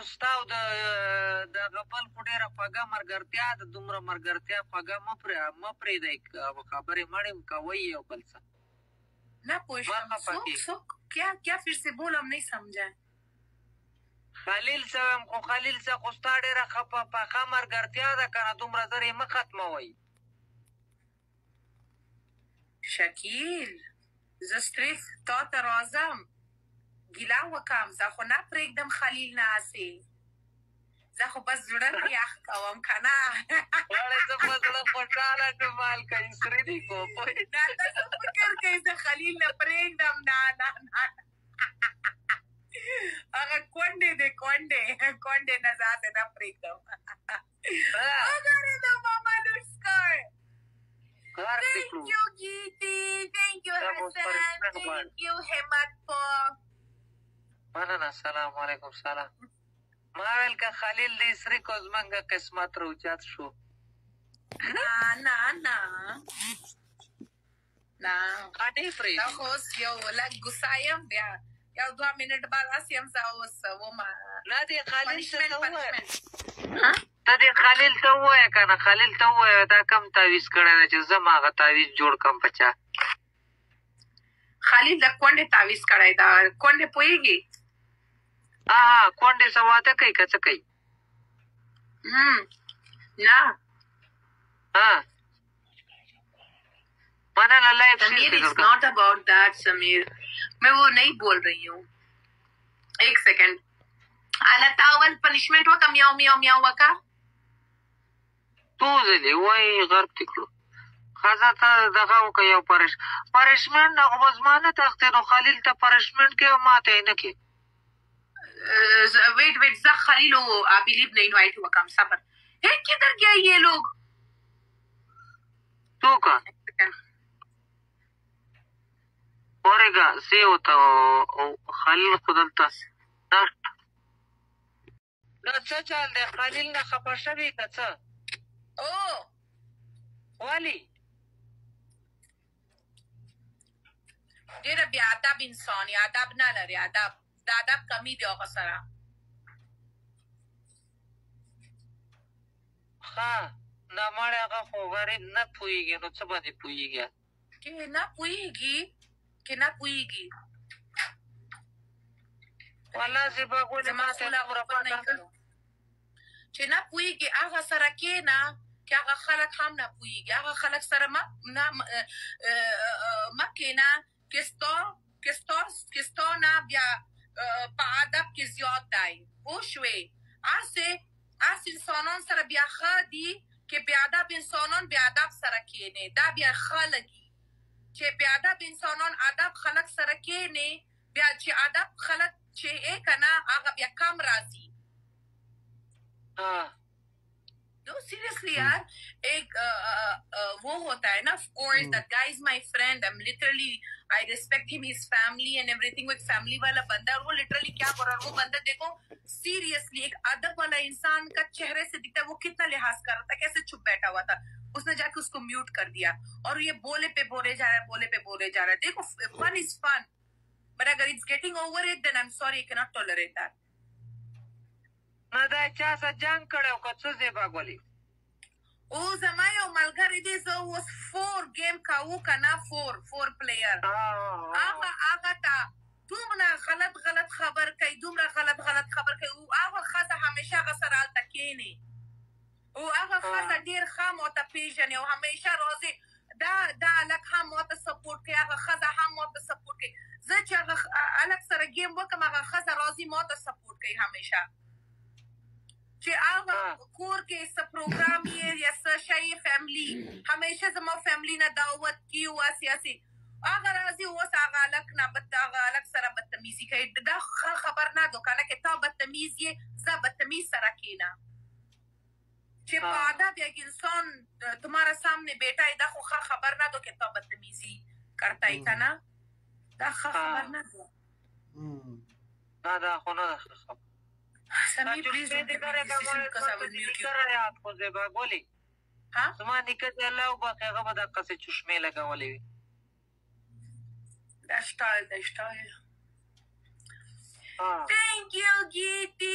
ستا او د دغه بل خو ډېره خوږه ملګرتیا ده، دومره ملګرتیا خوږه مه پرېږدئ، خبرې مړې کوئ یو بل څه. نه پوه شوم څوک کیا پھر سے بول هم نہیں سمجھا. خلیل صاحب خو خلیل صاحب خو ستا ډېره پخه ملګرتیا ده که نه، دومره زر یې مه ختموئ. شکیل زه صرف تا ته راځم ګیله وکړم، زه خو نه پرېږدم خلیل نه هسې، زه خو بس زړه مې یخ کوم که نه. غواړې زه په زړه خوشحاله شم مالکه اسري دي کو پوه نه ته څه فکر کوې زه خلیل نه پرېږدم؟ نه نه نه هغه کونډې دی کونډې نه زه هسې نه پرېږدم. وګورې د ماما لوسکای. Thank you Geeti, thank you Hassan, thank you همت پا. مننه. سلام علیکم. سلام. ما ویل که خلیل د اسري کو زمونږ قسمت روچت شو. نه غټې پرېږدي. دا خو اوس یو لږ ګوسه یم، بیا یو 2 منټ بعد هسې یم زه اوس ومه. نه دې خلیل ته ووایه که نه، خلیل ته ووایه دا کم تعویز کړی دی چې زه م هغه تعویز جوړ کړم په چا. خلیل د کونډې تعویز کړی دا کونډې پوهېږي؟ کونډې څه واده کوي که څه کوي؟ نه مننه. لائف سمیر it's not about that سمیر، میں وہ نہیں بول رہی ہوں. ایک سیکنڈ اللہ تاول پنشمنٹ وکا میاو میاو میاو وکا تو ځلې وایي غرب دې کړو ښځه ته دغه وکړه یو پرشمنټ هغه به زما نه تښتې نو خلیل ته پرشمنټ کې او ما ته یې نه کې. वेट زه خلیل و ابیلیب نے انوائٹ ہوا کم صبر ہے کدھر گیا یہ لوگ تو کا اورېږه زه ورته خلیل خو دلته نشته. نو څه چل دی خلیل نه خفه شوې که څه؟ ولې ډېره بې ادب انسان یې، ادب نه لري، ادب د ادب کمی دی هغه سره. ښه نه مړی هغه خو غریب نه پوهېږي نو څه باندې پوهېږي که نه پوهېږي والله زیبا ګلې ما ته دومره پته چې نه پوهېږي هغه سره کښېنه که هغه خلک هم نه پوهېږي، هغه خلک سره مه کښېنه که ستا نه بیا په ادب کې زیات دی. پوه شوې؟ هسې انسانان سره بیا ښه دي که بې ادب انسانان بې ادب سره کښېنې، دا بیا ښه لګي چې بې ادب انسانان ادب خلک سره کښېنې، بیا چې ادب خلک چې که نه هغه بیا کم راځي. No, seriously यार एक वो होता है ना, of course that guy is my friend, I'm literally I respect him, his family and everything, वो एक family वाला बंदा है और वो literally क्या कर रहा है, वो बंदा देखो seriously एक अदब वाला इंसान का चेहरे से दिखता है, वो कितना लिहाज कर रहा था, कैसे चुप बैठा हुआ था, उसने जाके उसको म्यूट कर दिया और ये बोले पे बोले जा रहा है. देखो fun is fun but अगर it's getting over it then I'm sorry, I cannot tolerate that. نه دا چا سره جنګ کړی او که څه زیبا ګلې او زما یو ملګری دی زه اوس 4 ګیم کوو که نه 4 پلیر هغه ته دومره غلط خبر کوي او هغه ښځه همیشه هغه سره هلته کښېني او هغه ښځه ډېر ښه ماته پېژني او همیشه راځي دا هلک هم ماته سپورټ کوي، هغه ښځه هم ماته سپورټ کوي. زه چې هغه هلک سره ګیم وکړم هغه ښځه راځي ماته سپورټ کوي همیشه. چې هغه کور کې څه پروګرام یې یا څه شی فیملي همیشه زما فیملي نه دعوت کي او هسې هغه راځي اوس هغه هلک سره بدتمیزي کوي. دا ښه خبر نه ده که نه که تا بدتمیز یې زه بدتمیز سره کښېنه چې په ادب یک انسان تمہارا سامنے بیٹا ہے، دا خو ښه خبر نه ده که تا بدتمیزي کرتا ہے که نه، دا ښه خبر نه ده. نه دا خو نه ده ښه خبر. Samir, please don't take my decision because I will mute you. خو زیبا ګلې زما نیکه دې الله وبخښي هغه به دقسې چشمې لګولې وي. دا سټایل. Thank you, Geeti.